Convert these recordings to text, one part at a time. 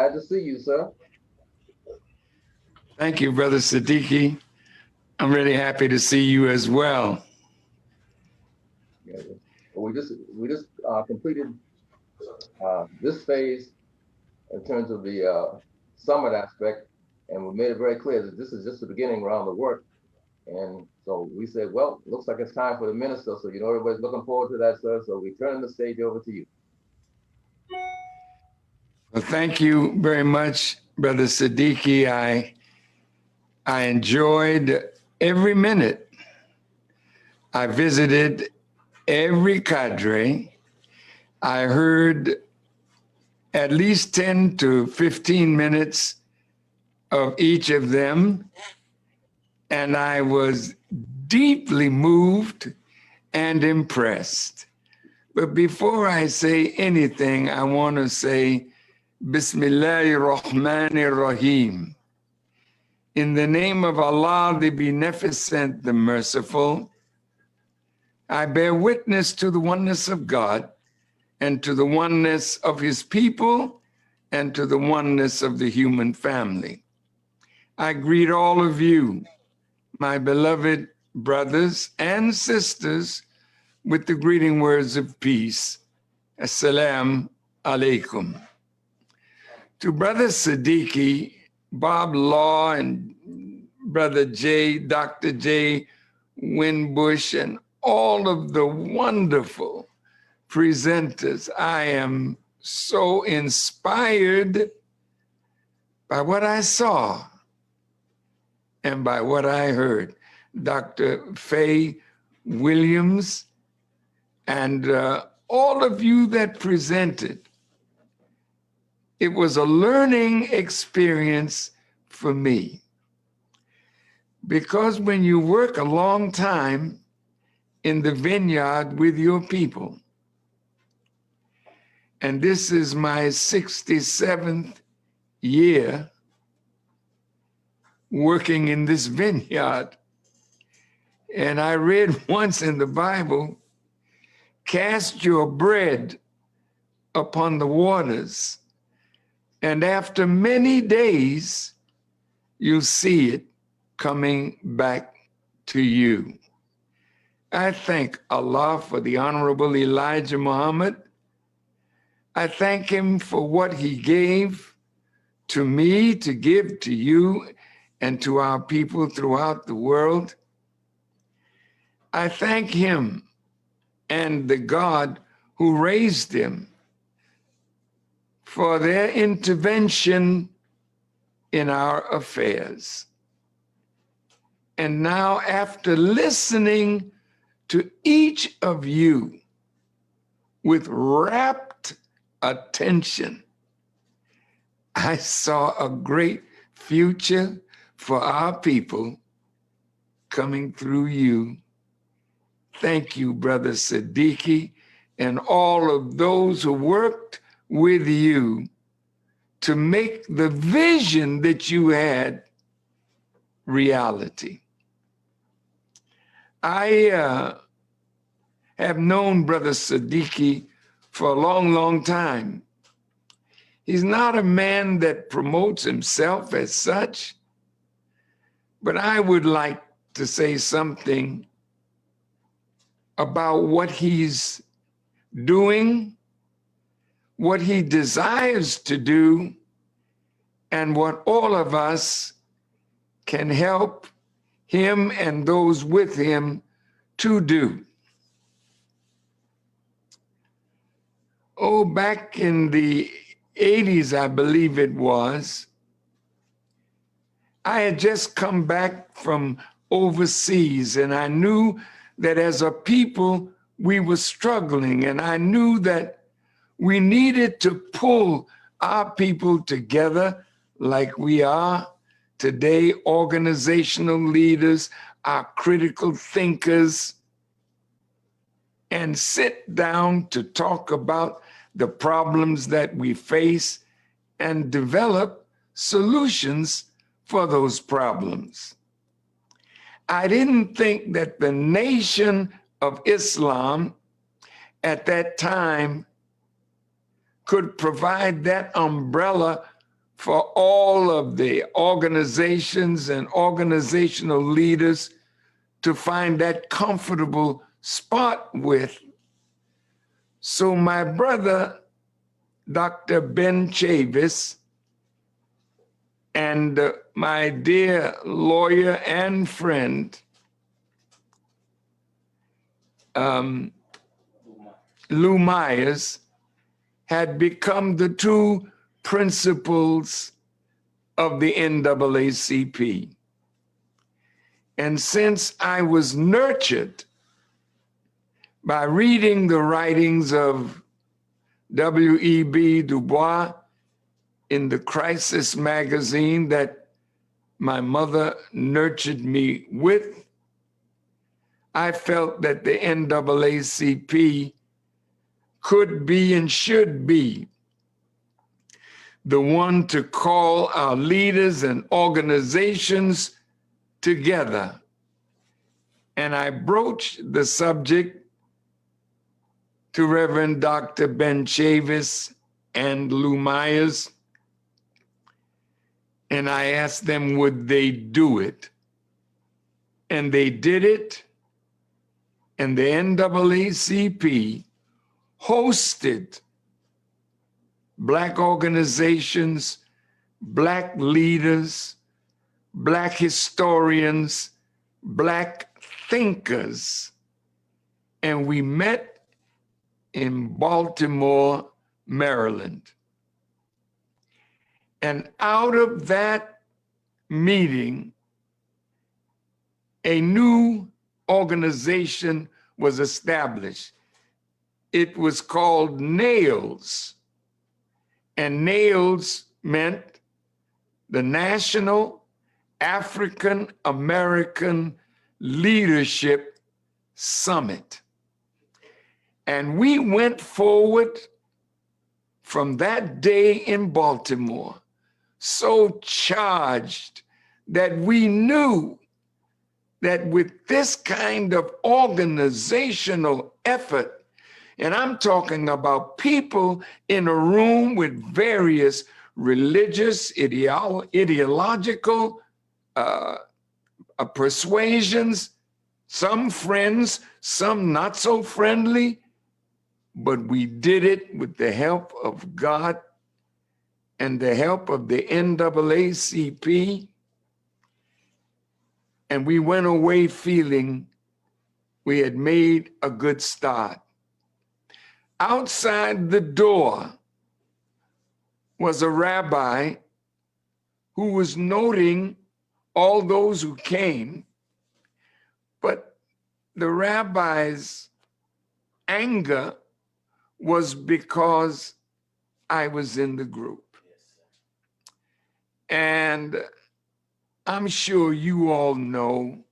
glad to see you, sir. Thank you, Brother Siddiqui. I'm really happy to see you as well. Yeah, we just completed this phase in terms of the summit aspect, and we made it very clear that this is just the beginning around the work. And so we said, well, looks like it's time for the minister. So everybody's looking forward to that, sir. So we turn the stage over to you. Well, thank you very much, Brother Siddiqui. I enjoyed every minute. I visited every cadre. I heard at least 10 to 15 minutes of each of them, and I was deeply moved and impressed. But before I say anything, I want to say Bismillahir Rahmanir Rahim. In the name of Allah, the Beneficent, the Merciful, I bear witness to the oneness of God and to the oneness of his people and to the oneness of the human family. I greet all of you, my beloved brothers and sisters, with the greeting words of peace. Assalamu alaikum. To Brother Siddiqui, Bob Law, and Brother J, Dr. J. Winbush, and all of the wonderful presenters, I am so inspired by what I saw and by what I heard. Dr. Faye Williams and all of you that presented. It was a learning experience for me. Because when you work a long time in the vineyard with your people, and this is my 67th year working in this vineyard, and I read once in the Bible, cast your bread upon the waters, and after many days, you'll see it coming back to you. I thank Allah for the Honorable Elijah Muhammad. I thank him for what he gave to me to give to you and to our people throughout the world. I thank him and the God who raised him for their intervention in our affairs. And now, after listening to each of you with rapt attention, I saw a great future for our people coming through you. Thank you, Brother Siddiqui, and all of those who worked with you to make the vision that you had reality. I have known Brother Siddiqui for a long, long time. He's not a man that promotes himself as such, but I would like to say something about what he's doing, what he desires to do, and what all of us can help him and those with him to do. Oh, back in the 80s, I believe it was, I had just come back from overseas, and I knew that as a people, we were struggling, and I knew that we needed to pull our people together like we are today, organizational leaders, our critical thinkers, and sit down to talk about the problems that we face and develop solutions for those problems. I didn't think that the Nation of Islam at that time could provide that umbrella for all of the organizations and organizational leaders to find that comfortable spot with. So my brother, Dr. Ben Chavis, and my dear lawyer and friend, Lou Myers, had become the two principals of the NAACP. And since I was nurtured by reading the writings of W.E.B. Du Bois in the Crisis magazine that my mother nurtured me with, I felt that the NAACP could be and should be the one to call our leaders and organizations together. And I broached the subject to Reverend Dr. Ben Chavis and Lou Myers, and I asked them would they do it. And they did it, and the NAACP hosted Black organizations, Black leaders, Black historians, Black thinkers, and we met in Baltimore, Maryland. And out of that meeting, a new organization was established. It was called NAILS, and NAILS meant the National African American Leadership Summit. And we went forward from that day in Baltimore, so charged that we knew that with this kind of organizational effort, and I'm talking about people in a room with various religious, ideological persuasions, some friends, some not so friendly, but we did it with the help of God and the help of the NAACP. And we went away feeling we had made a good start. Outside the door was a rabbi who was noting all those who came, but the rabbi's anger was because I was in the group. And I'm sure you all know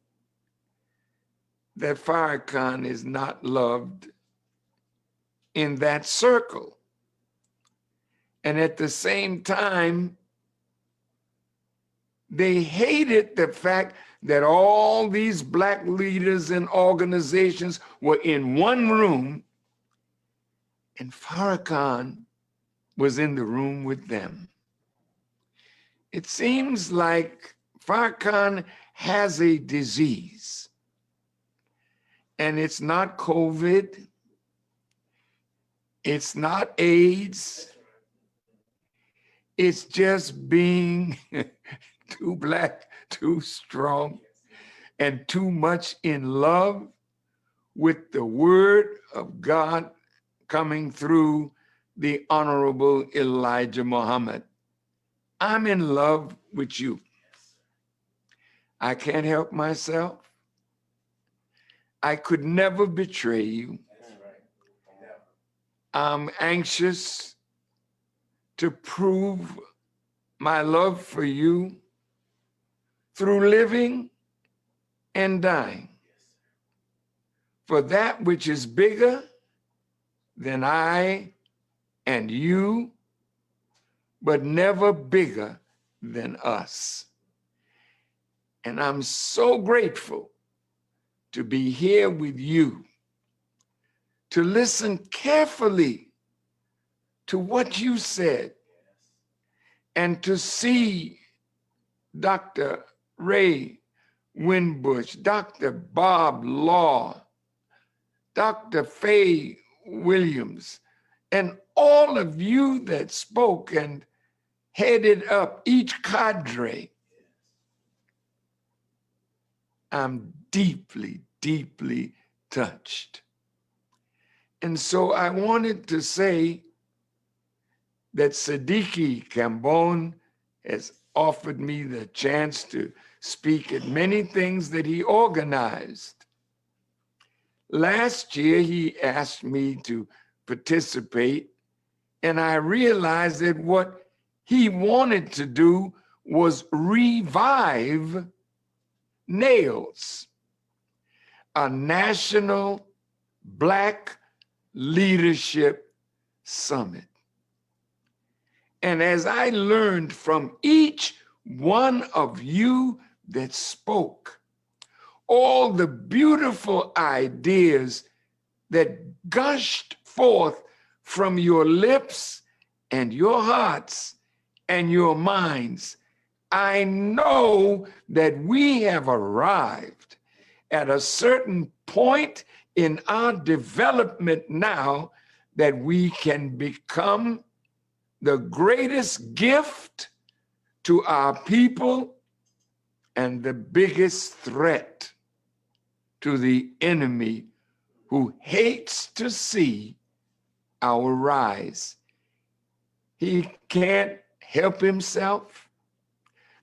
that Farrakhan is not loved in that circle. And at the same time, they hated the fact that all these Black leaders and organizations were in one room, and Farrakhan was in the room with them. It seems like Farrakhan has a disease, and it's not COVID, it's not AIDS, it's just being too Black, too strong, and too much in love with the word of God coming through the Honorable Elijah Muhammad. I'm in love with you. I can't help myself. I could never betray you. I'm anxious to prove my love for you through living and dying. For that which is bigger than I and you, but never bigger than us. And I'm so grateful to be here with you, to listen carefully to what you said, and to see Dr. Ray Winbush, Dr. Bob Law, Dr. Faye Williams, and all of you that spoke and headed up each cadre, I'm deeply, deeply touched. And so I wanted to say that Siddiqui Cambone has offered me the chance to speak at many things that he organized. Last year, he asked me to participate, and I realized that what he wanted to do was revive NAILS, a National Black Leadership Summit. And as I learned from each one of you that spoke, all the beautiful ideas that gushed forth from your lips and your hearts and your minds, I know that we have arrived at a certain point in our development now that we can become the greatest gift to our people and the biggest threat to the enemy who hates to see our rise. He can't help himself.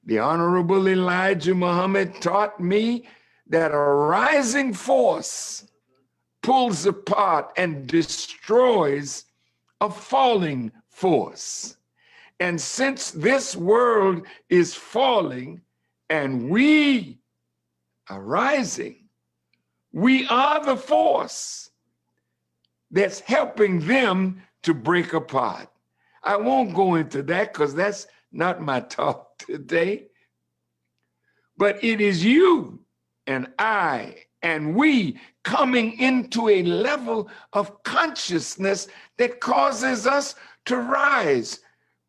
The Honorable Elijah Muhammad taught me that a rising force pulls apart and destroys a falling force. And since this world is falling and we are rising, we are the force that's helping them to break apart. I won't go into that because that's not my talk today. But it is you and I and we coming into a level of consciousness that causes us to rise.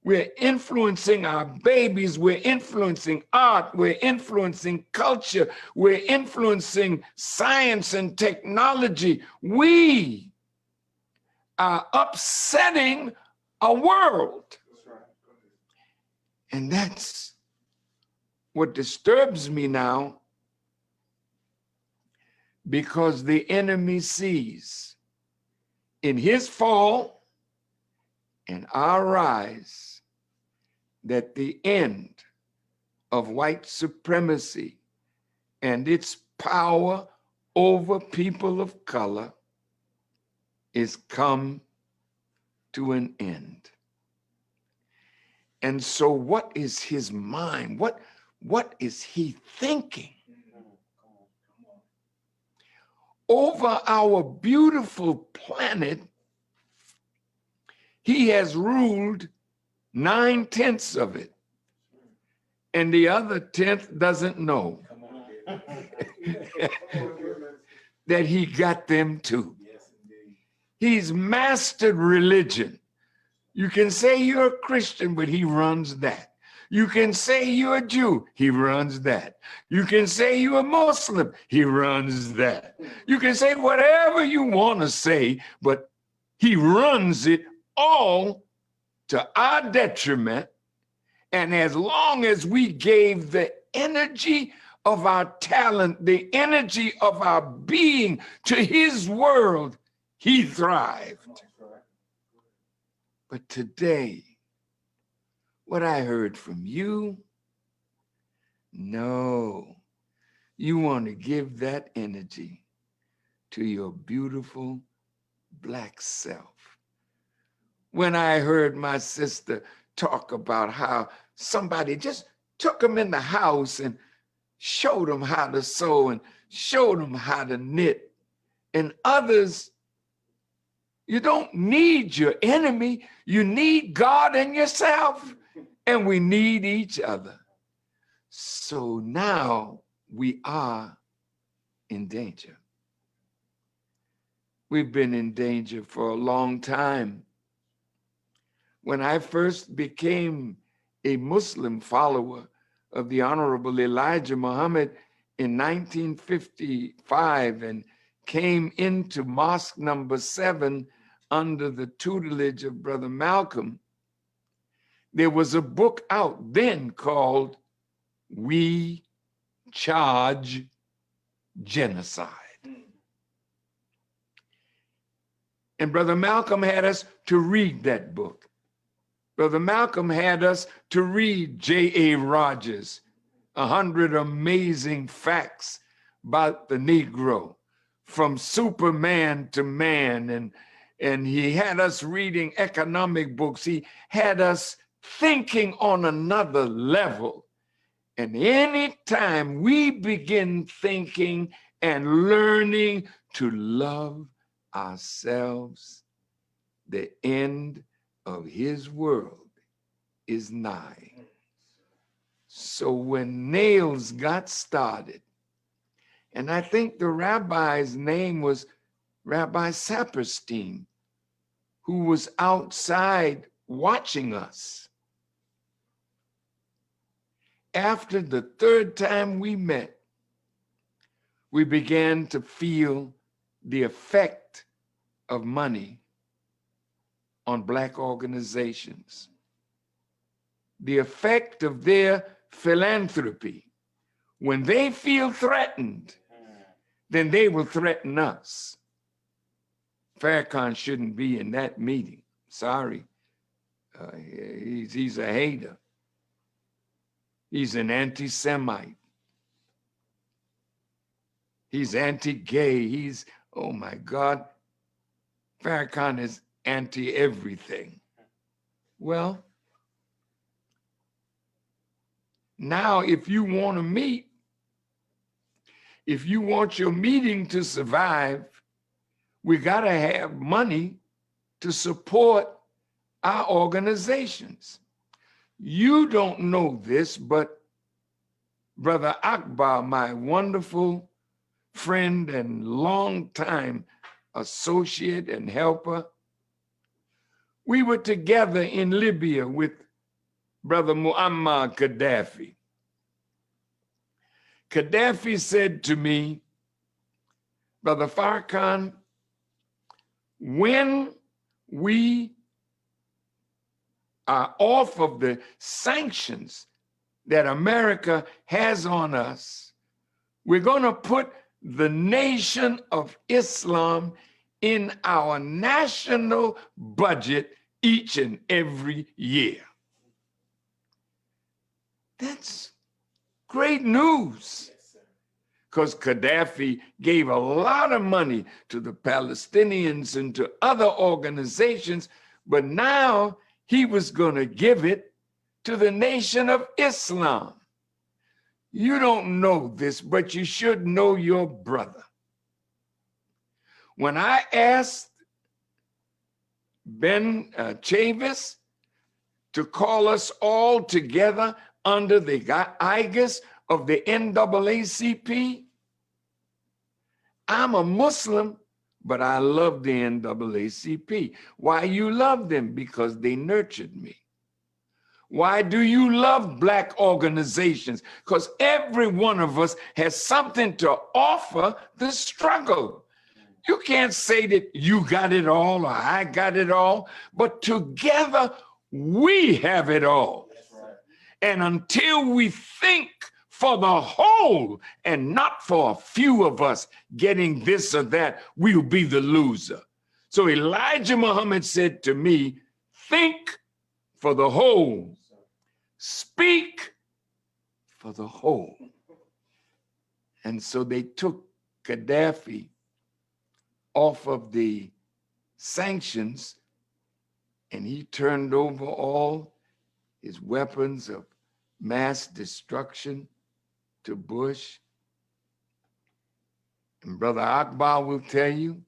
We're influencing our babies, we're influencing art, we're influencing culture, we're influencing science and technology. We are upsetting a world. And that's what disturbs me now, because the enemy sees in his fall and our rise that the end of white supremacy and its power over people of color is come to an end. And so what is his mind? What is he thinking? Over our beautiful planet, he has ruled 9/10 of it, and the other 10th doesn't know that he got them too. He's mastered religion. You can say you're a Christian, but he runs that. You can say you're a Jew, he runs that. You can say you're a Muslim, he runs that. You can say whatever you want to say, but he runs it all to our detriment. And as long as we gave the energy of our talent, the energy of our being to his world, he thrived. But today, what I heard from you, no, you want to give that energy to your beautiful Black self. When I heard my sister talk about how somebody just took them in the house and showed them how to sew and showed them how to knit, and others, you don't need your enemy, you need God and yourself, and we need each other. So now we are in danger. We've been in danger for a long time. When I first became a Muslim follower of the Honorable Elijah Muhammad in 1955 and came into Mosque number 7 under the tutelage of Brother Malcolm, there was a book out then called We Charge Genocide. And Brother Malcolm had us to read that book. Brother Malcolm had us to read J.A. Rogers, 100 Amazing Facts about the Negro, from Superman to Man. And he had us reading economic books. He had us thinking on another level. And anytime we begin thinking and learning to love ourselves, the end of his world is nigh. So when Nails got started, and I think the rabbi's name was Rabbi Saperstein, who was outside watching us. After the third time we met, we began to feel the effect of money on Black organizations, the effect of their philanthropy. When they feel threatened, then they will threaten us. Farrakhan shouldn't be in that meeting. Sorry. He's a hater. He's an anti-Semite. He's anti-gay. He's, oh my God, Farrakhan is anti-everything. Well, now if you want to meet, if you want your meeting to survive, we got to have money to support our organizations. You don't know this, but Brother Akbar, my wonderful friend and longtime associate and helper, we were together in Libya with Brother Muammar Gaddafi. Gaddafi said to me, Brother Farrakhan, when we are off of the sanctions that America has on us, we're going to put the Nation of Islam in our national budget each and every year. That's great news, because Gaddafi gave a lot of money to the Palestinians and to other organizations, but now he was going to give it to the Nation of Islam. You don't know this, but you should know your brother. When I asked Ben Chavis to call us all together under the aegis of the NAACP, I'm a Muslim, but I love the NAACP. Why you love them? Because they nurtured me. Why do you love Black organizations? Because every one of us has something to offer the struggle. You can't say that you got it all or I got it all, but together we have it all. And until we think for the whole and not for a few of us getting this or that, we'll be the loser. So Elijah Muhammad said to me, think for the whole, speak for the whole. And so they took Gaddafi off of the sanctions, and he turned over all his weapons of mass destruction to Bush. And Brother Akbar will tell you,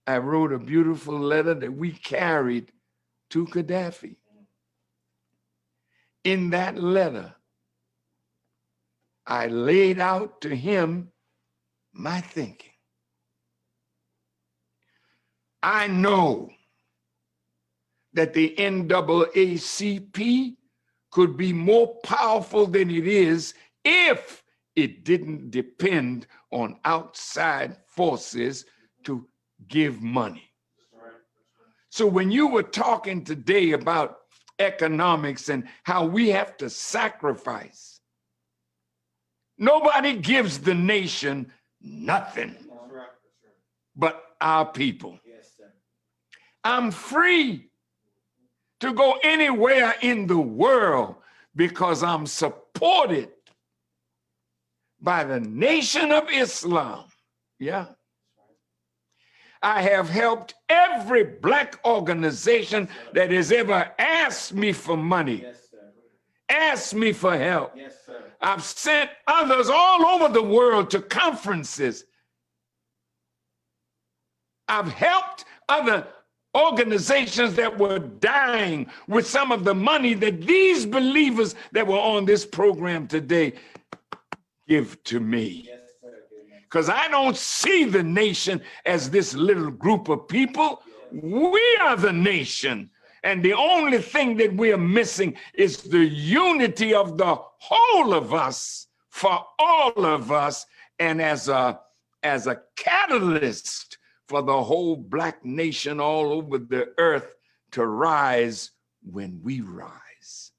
I wrote a beautiful letter that we carried to Gaddafi. In that letter, I laid out to him my thinking. I know that the NAACP could be more powerful than it is if it didn't depend on outside forces to give money. So when you were talking today about economics and how we have to sacrifice, nobody gives the nation nothing but our people. I'm free to go anywhere in the world because I'm supported by the Nation of Islam. Yeah. I have helped every Black organization that has ever asked me for money, asked me for help. I've sent others all over the world to conferences. I've helped other organizations that were dying with some of the money that these believers that were on this program today give to me. Because I don't see the nation as this little group of people. We are the nation. And the only thing that we are missing is the unity of the whole of us, for all of us, and as a catalyst for the whole Black nation all over the earth to rise when we rise.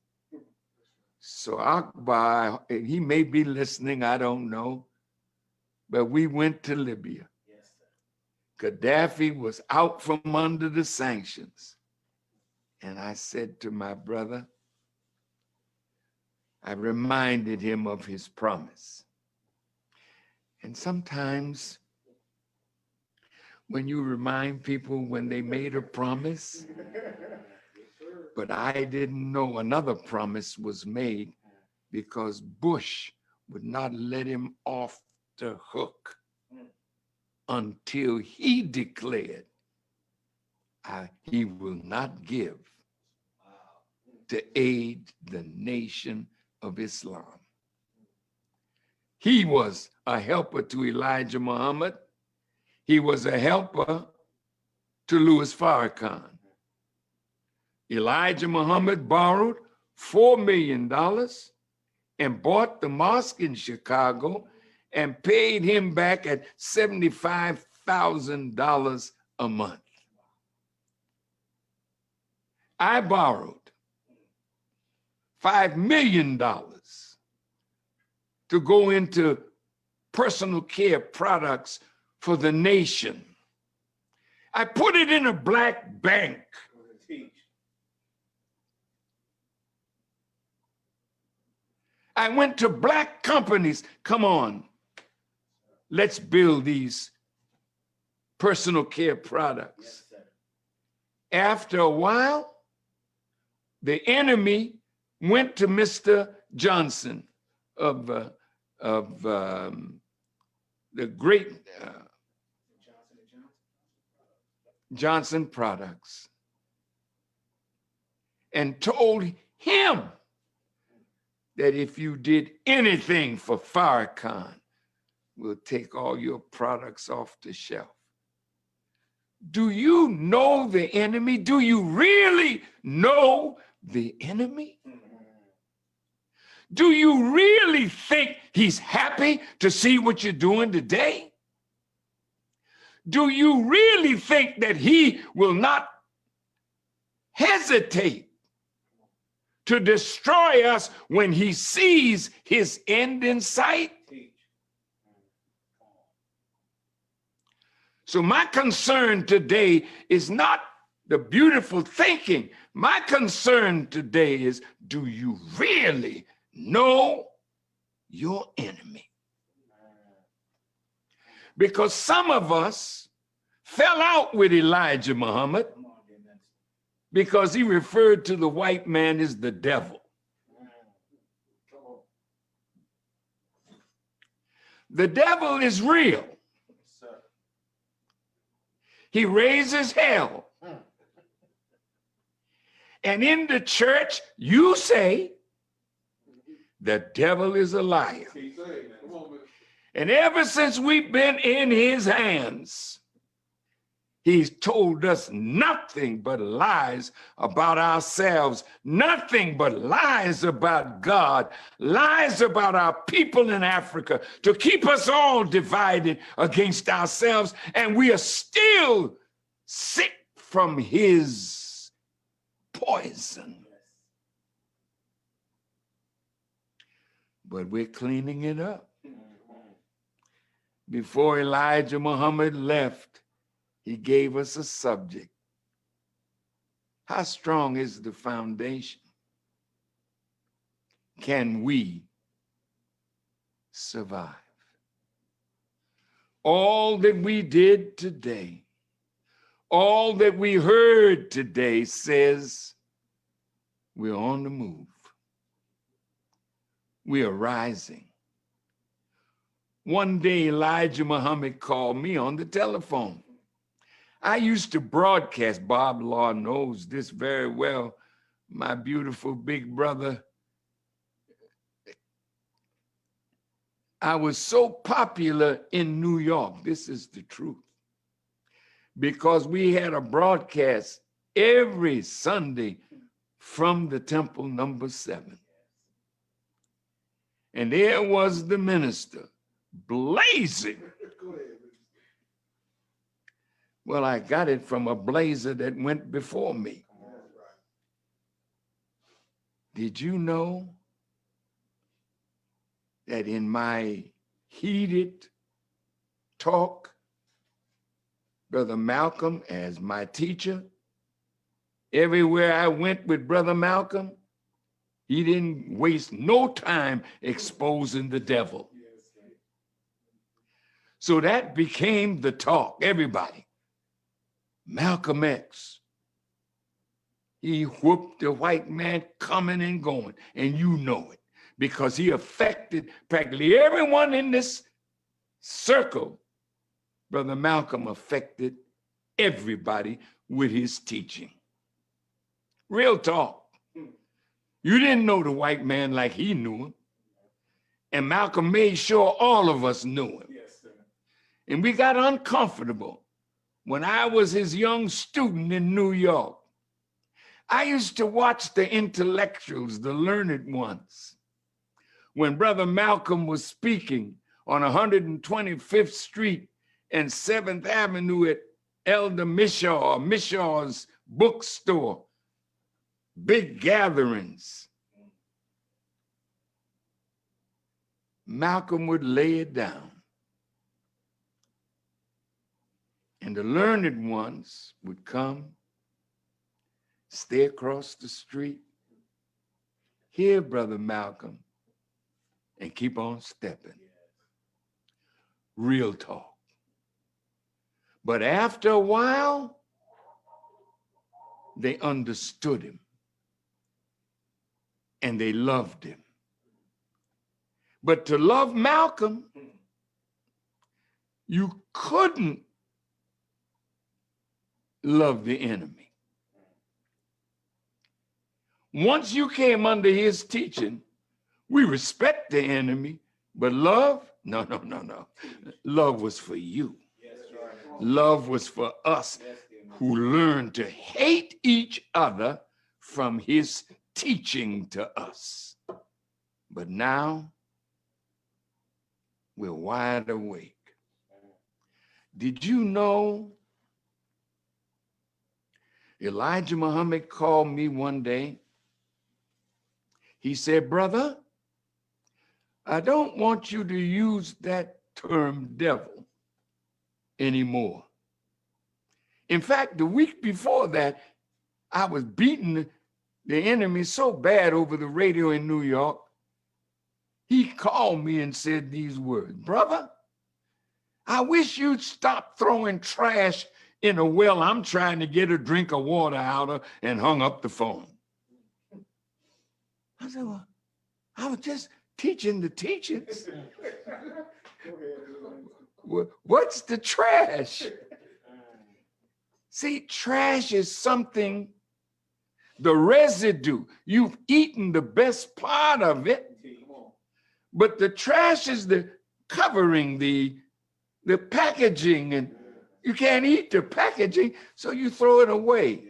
So Akbar, he may be listening, I don't know, but we went to Libya. Gaddafi was out from under the sanctions. And I said to my brother, I reminded him of his promise. And sometimes when you remind people when they made a promise, but I didn't know another promise was made because Bush would not let him off the hook until he declared he will not give to aid the Nation of Islam. He was a helper to Elijah Muhammad. He was a helper to Louis Farrakhan. Elijah Muhammad borrowed $4 million and bought the mosque in Chicago and paid him back at $75,000 a month. I borrowed $5 million to go into personal care products for the nation. I put it in a Black bank. I went to Black companies. Come on, let's build these personal care products. After a while, the enemy went to Mr. Johnson of the great Johnson Products and told him that if you did anything for Farrakhan, we'll take all your products off the shelf. Do you know the enemy? Do you really know the enemy? Do you really think he's happy to see what you're doing today? Do you really think that he will not hesitate to destroy us when he sees his end in sight? So my concern today is not the beautiful thinking. My concern today is, do you really know your enemy? Because some of us fell out with Elijah Muhammad because he referred to the white man as the devil. The devil is real. He raises hell. And in the church, you say, the devil is a liar. And ever since we've been in his hands, He's told us nothing but lies about ourselves, nothing but lies about God, lies about our people in Africa to keep us all divided against ourselves. And we are still sick from his poison. But we're cleaning it up. Before Elijah Muhammad left, he gave us a subject. How strong is the foundation? Can we survive? All that we did today, all that we heard today says we're on the move. We are rising. One day, Elijah Muhammad called me on the telephone. I used to broadcast, Bob Law knows this very well, my beautiful big brother. I was so popular in New York, this is the truth, because we had a broadcast every Sunday from the temple number 7. And there was the minister blazing. Well, I got it from a blazer that went before me. Did you know that in my heated talk, Brother Malcolm as my teacher, everywhere I went with Brother Malcolm, he didn't waste no time exposing the devil. So that became the talk, everybody. Malcolm X, he whooped the white man coming and going, and you know it, because he affected practically everyone in this circle. Brother Malcolm affected everybody with his teaching. Real talk. You didn't know the white man like he knew him. And Malcolm made sure all of us knew him. And we got uncomfortable. When I was his young student in New York, I used to watch the intellectuals, the learned ones. When Brother Malcolm was speaking on 125th Street and 7th Avenue at Elder Mishaw, Mishaw's bookstore, big gatherings, Malcolm would lay it down. And the learned ones would come, stay across the street, hear Brother Malcolm, and keep on stepping. Real talk. But after a while, they understood him and they loved him. But to love Malcolm, you couldn't love the enemy. Once you came under his teaching, we respect the enemy, but love, no. Love was for you. Love was for us who learned to hate each other from his teaching to us. But now we're wide awake. Did you know Elijah Muhammad called me one day? He said, brother, I don't want you to use that term devil anymore. In fact, the week before that, I was beating the enemy so bad over the radio in New York, he called me and said these words, brother, I wish you'd stop throwing trash in a well I'm trying to get a drink of water out of, and hung up the phone. I said, well, I was just teaching the teachings. What's the trash? See, trash is something, the residue. You've eaten the best part of it, but the trash is the covering, the packaging, and You can't eat the packaging, so you throw it away.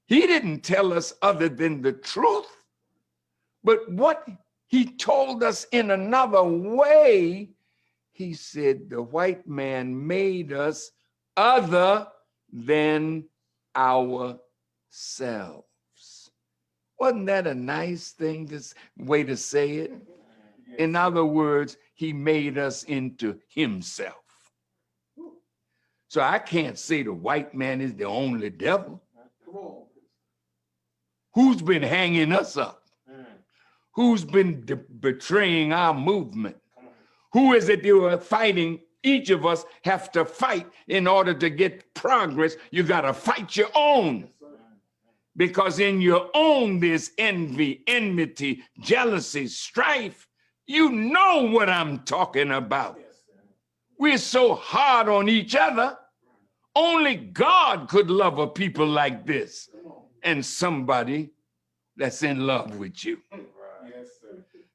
He didn't tell us other than the truth, but what he told us in another way, he said the white man made us other than ourselves. Wasn't that a nice thing, this way to say it? In other words, he made us into himself. So I can't say the white man is the only devil. Who's been hanging us up? Who's been betraying our movement? Who is it you are fighting? Each of us have to fight in order to get progress. You got to fight your own. Because in your own, there's envy, enmity, jealousy, strife. You know what I'm talking about. We're so hard on each other. Only God could love a people like this. And somebody that's in love with you.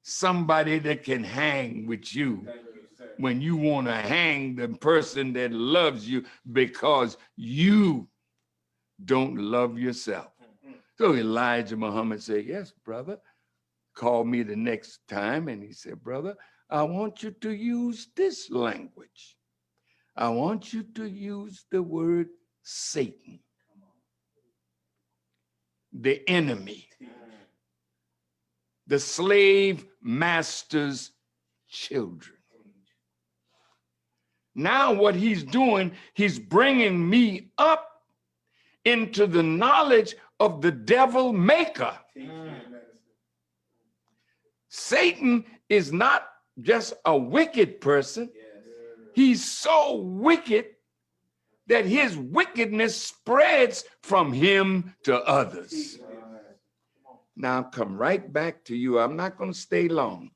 Somebody that can hang with you when you want to hang the person that loves you because you don't love yourself. So Elijah Muhammad said, yes, brother. Called me the next time and he said, brother, I want you to use this language. I want you to use the word Satan, the enemy, the slave master's children. Now what he's doing, he's bringing me up into the knowledge of the devil maker. Satan is not just a wicked person. He's so wicked that his wickedness spreads from him to others. Now I'll come right back to you. I'm not going to stay long.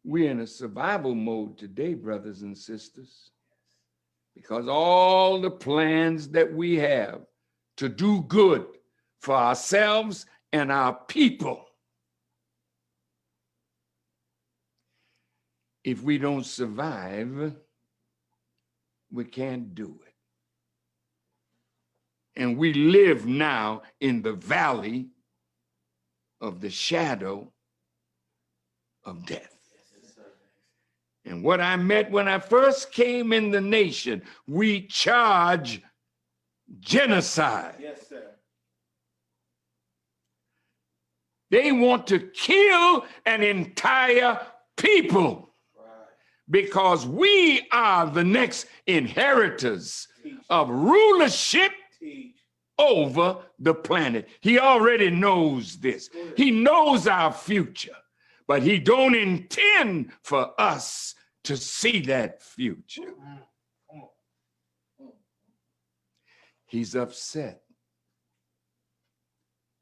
We're in a survival mode today, brothers and sisters, because all the plans that we have to do good for ourselves and our people, if we don't survive, we can't do it. And we live now in the valley of the shadow of death. And what I met when I first came in the nation, we charge genocide. Yes, sir. They want to kill an entire people because we are the next inheritors of rulership over the planet. He already knows this. He knows our future, but he don't intend for us to see that future. He's upset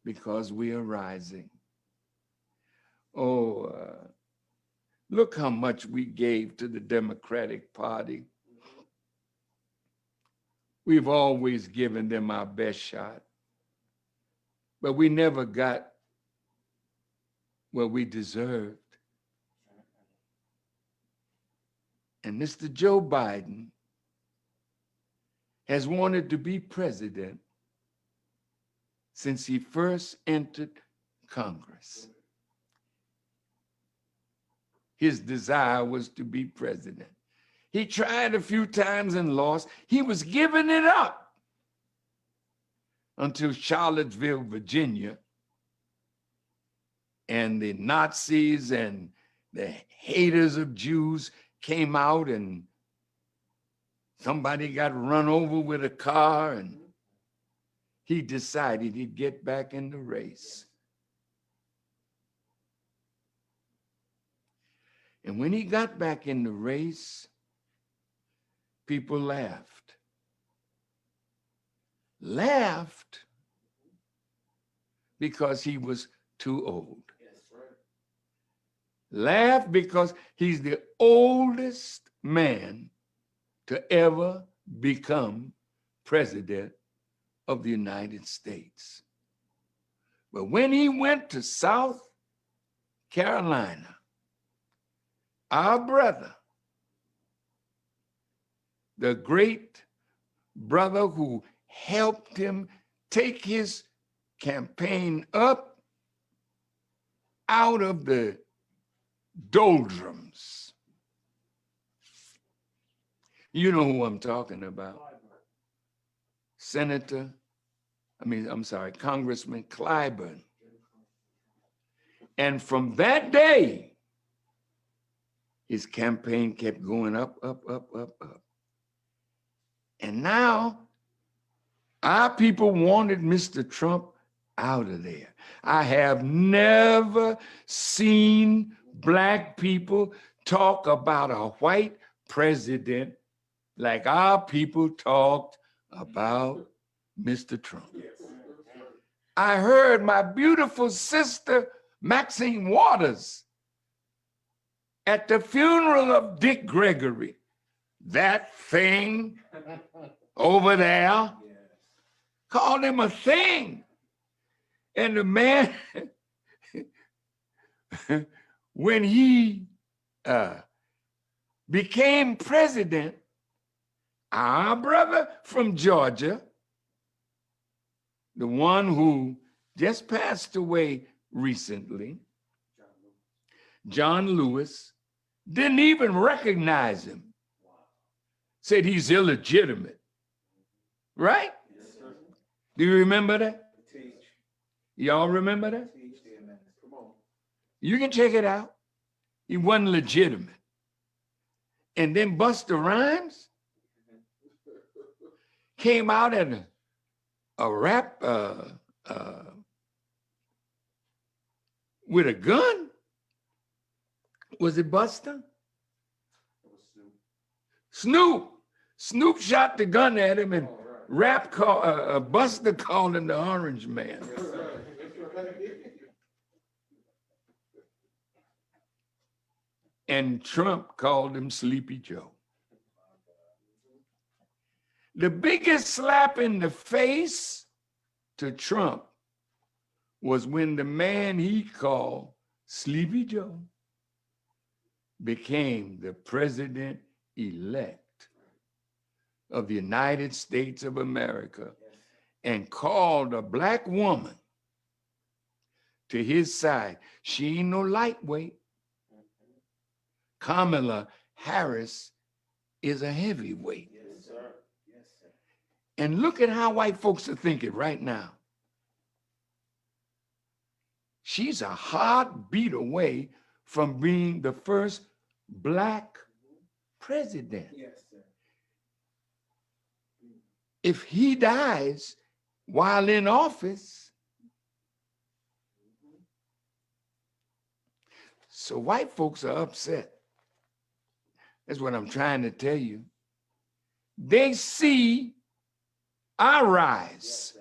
because we are rising. Oh, look how much we gave to the Democratic Party. We've always given them our best shot, but we never got what we deserved. And Mr. Joe Biden has wanted to be president since he first entered Congress. His desire was to be president. He tried a few times and lost. He was giving it up until Charlottesville, Virginia, and the Nazis and the haters of Jews came out and somebody got run over with a car and he decided he'd get back in the race. And when he got back in the race, people laughed. Laughed because he was too old. Laughed because he's the oldest man to ever become president of the United States. But when he went to South Carolina our brother, the great brother who helped him take his campaign up out of the doldrums. You know who I'm talking about. Congressman Clyburn. And from that day, his campaign kept going up, up, up, up, up. And now, our people wanted Mr. Trump out of there. I have never seen Black people talk about a white president like our people talked about Mr. Trump. I heard my beautiful sister, Maxine Waters, at the funeral of Dick Gregory, that thing over there, called him a thing. And the man, when he became president, our brother from Georgia, the one who just passed away recently, John Lewis, didn't even recognize him. Said he's illegitimate, right? Yes, sir. Do you remember that? Teach. Y'all remember that? Teach. Come on. You can check it out. He wasn't legitimate. And then Busta Rhymes came out at a rap with a gun. Was it Busta? Snoop. Snoop shot the gun at him, and Busta called him the Orange Man. And Trump called him Sleepy Joe. The biggest slap in the face to Trump was when the man he called Sleepy Joe became the president-elect of the United States of America and called a Black woman to his side. She ain't no lightweight. Kamala Harris is a heavyweight. Yes, sir. Yes, sir. And look at how white folks are thinking right now. She's a heartbeat away from being the first Black president. Yes, sir. If he dies while in office, so white folks are upset. That's what I'm trying to tell you. They see our rise,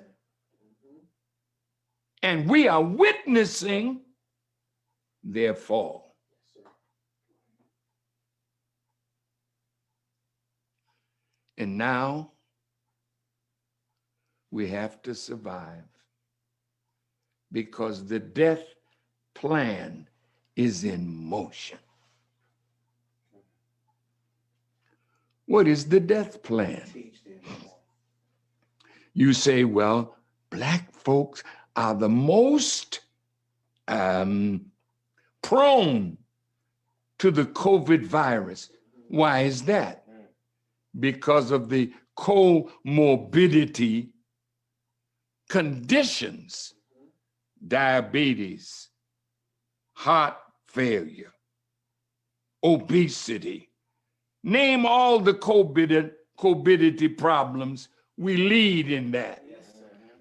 and we are witnessing their fall. And now we have to survive because the death plan is in motion. What is the death plan? You say, well, Black folks are the most prone to the COVID virus. Why is that? Because of the comorbidity conditions, diabetes, heart failure, obesity. Name all the comorbidity problems, we lead in that.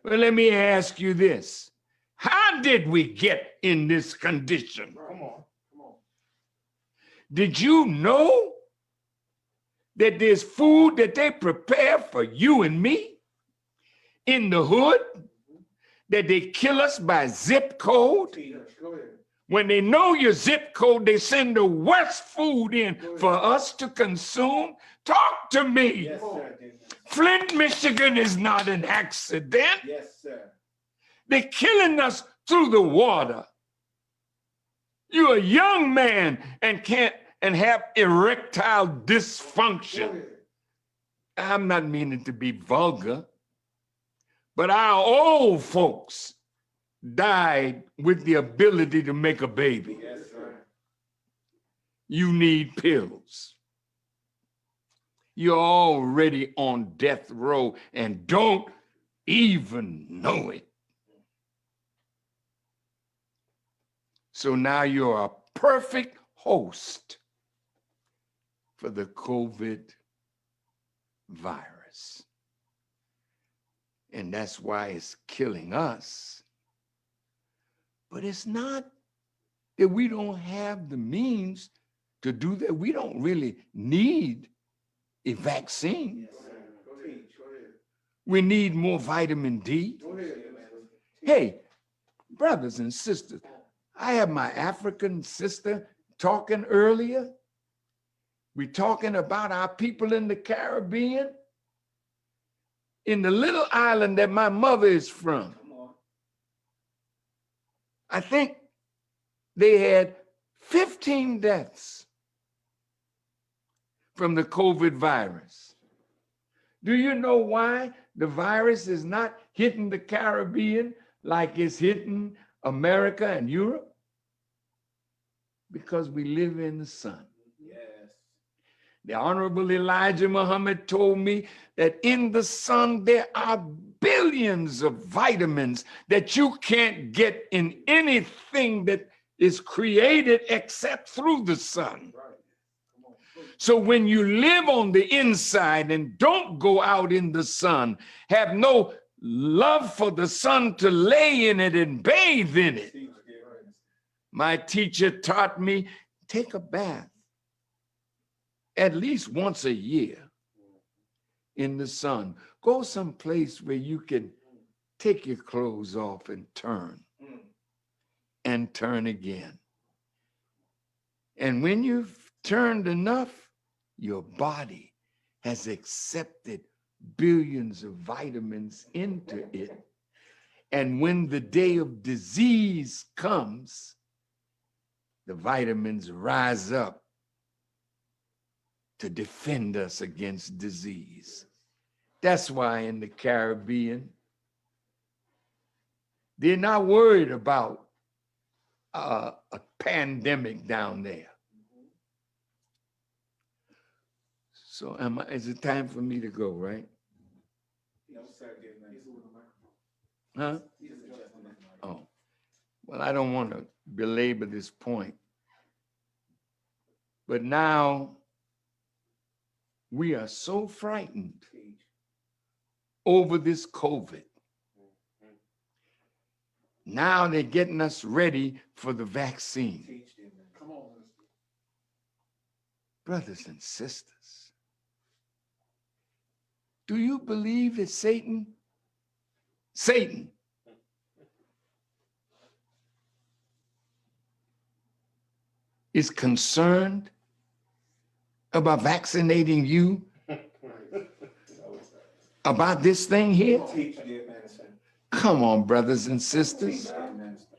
Well, let me ask you this. How did we get in this condition? Come on. Did you know that there's food that they prepare for you and me in the hood, that they kill us by zip code? Go ahead. When they know your zip code, they send the worst food in for us to consume. Talk to me. Yes, sir. Flint, Michigan is not an accident. Yes, sir. They're killing us through the water. You're a young man and can't and have erectile Go dysfunction. ahead. I'm not meaning to be vulgar, but our old folks died with the ability to make a baby. Yes, sir. You need pills. You're already on death row and don't even know it. So now you're a perfect host for the COVID virus. And that's why it's killing us. But it's not that we don't have the means to do that. We don't really need a vaccine. Yes, sir. Go ahead. Go ahead. We need more vitamin D. Go ahead. Hey, brothers and sisters, I have my African sister talking earlier. We're talking about our people in the Caribbean, in the little island that my mother is from. I think they had 15 deaths from the COVID virus. Do you know why the virus is not hitting the Caribbean like it's hitting America and Europe? Because we live in the sun. Yes. The Honorable Elijah Muhammad told me that in the sun there are billions of vitamins that you can't get in anything that is created except through the sun. Right. Come on. So when you live on the inside and don't go out in the sun, have no love for the sun to lay in it and bathe in it. Teach, dear friends. My teacher taught me, take a bath at least once a year in the sun. Go someplace where you can take your clothes off and turn again. And when you've turned enough, your body has accepted billions of vitamins into it. And when the day of disease comes, the vitamins rise up to defend us against disease. That's why in the Caribbean, they're not worried about a pandemic down there. So is it time for me to go, right? No, sir. Dear friends. Huh? He's adjusting that mic. Oh, well, I don't want to belabor this point. But now we are so frightened Teach. over this COVID. Now they're getting us ready for the vaccine. Teach, dear man. Come on, minister. Brothers and sisters, do you believe that Satan is concerned about vaccinating you about this thing here? Teach, dear minister. Come on, brothers and Teach, sisters. dear minister.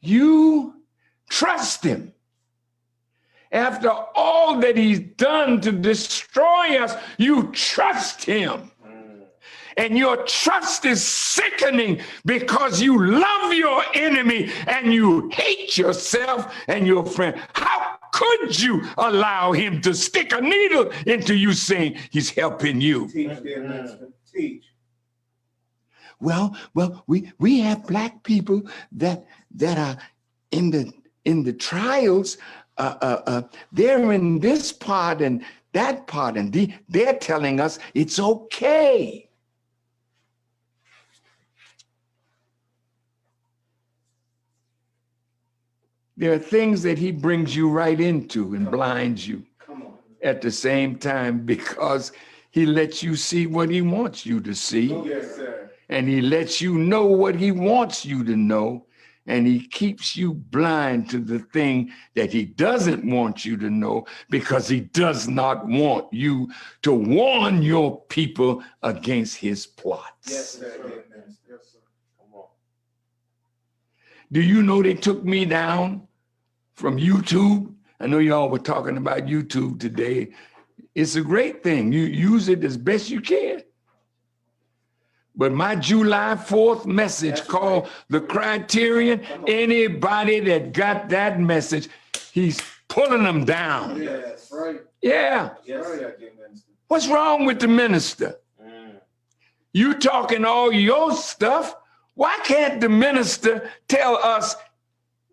You trust him. After all that he's done to destroy us, you trust him. And your trust is sickening because you love your enemy and you hate yourself and your friend. How could you allow him to stick a needle into you saying he's helping you? Teach, dear minister. Teach. Well, we have black people that are in the trials. They're in this part and that part, and they're telling us it's okay. There are things that he brings you right into and blinds you Come on. at the same time because he lets you see what he wants you to see. Yes, sir. And he lets you know what he wants you to know. And he keeps you blind to the thing that he doesn't want you to know because he does not want you to warn your people against his plots. Yes, sir. Dear minister. Yes, sir. Come on. Do you know they took me down from YouTube I know y'all were talking about YouTube today. It's a great thing. You use it as best you can. But my July 4th message called The Criterion, anybody that got that message, he's pulling them down. Yes, right. Yeah. Yes, sir, dear minister. What's wrong with the minister? You talking all your stuff. Why can't the minister tell us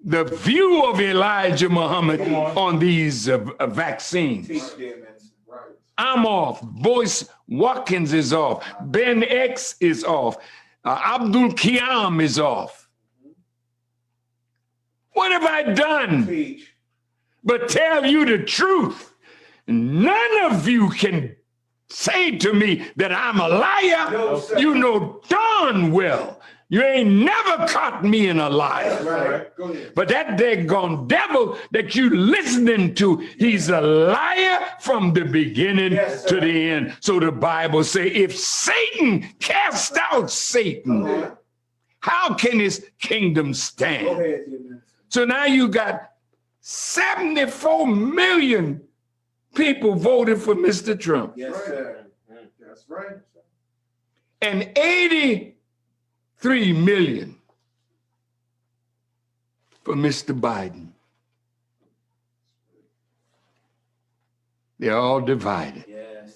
the view of Elijah Muhammad on these vaccines? Teach, dear minister. Right. I'm off. Boyce Watkins is off. Ben X is off. Abdul Qiyam is off. What have I done? Teach. But tell you the truth. None of you can say to me that I'm a liar. No, sir. You know darn well you ain't never caught me in a lie. That's right. Go ahead. But that daggone devil that you listening to, he's a liar from the beginning Yes, to sir. the end. So the Bible say, if Satan cast out Satan, Go ahead. how can his kingdom Go stand? ahead, dear minister. So now you got 74 million people voted for Mr. Trump. Yes, sir. That's right. And 83 million for Mr. Biden. They're all divided. Yes.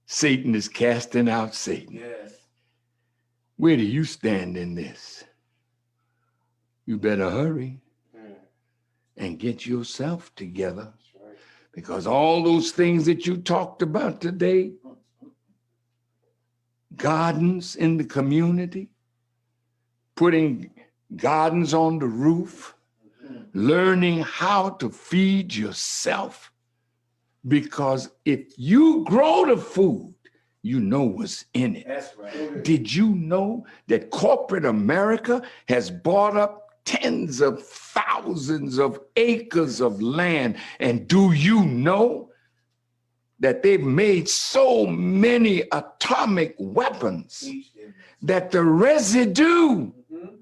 Satan is casting out Satan. Yes. Where do you stand in this? You better hurry and get yourself together, That's right. because all those things that you talked about today, gardens in the community, putting gardens on the roof, learning how to feed yourself. Because if you grow the food, you know what's in it. That's right. Did you know that corporate America has bought up tens of thousands of acres of land? And do you know that they've made so many atomic weapons Teach, dear minister. that the residue Mhm.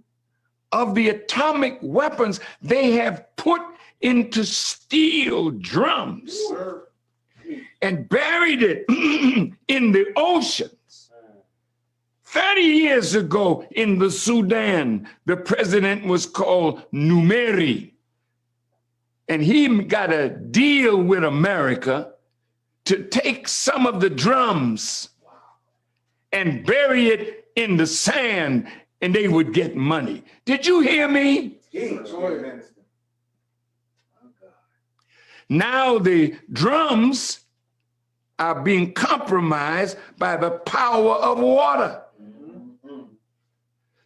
of the atomic weapons they have put into steel drums Sir. and buried it in the oceans? 30 years ago in the Sudan, the president was called Numeri. And he got a deal with America to take some of the drums and bury it in the sand, and they would get money. Did you hear me? Teach, dear minister. Now the drums are being compromised by the power of water.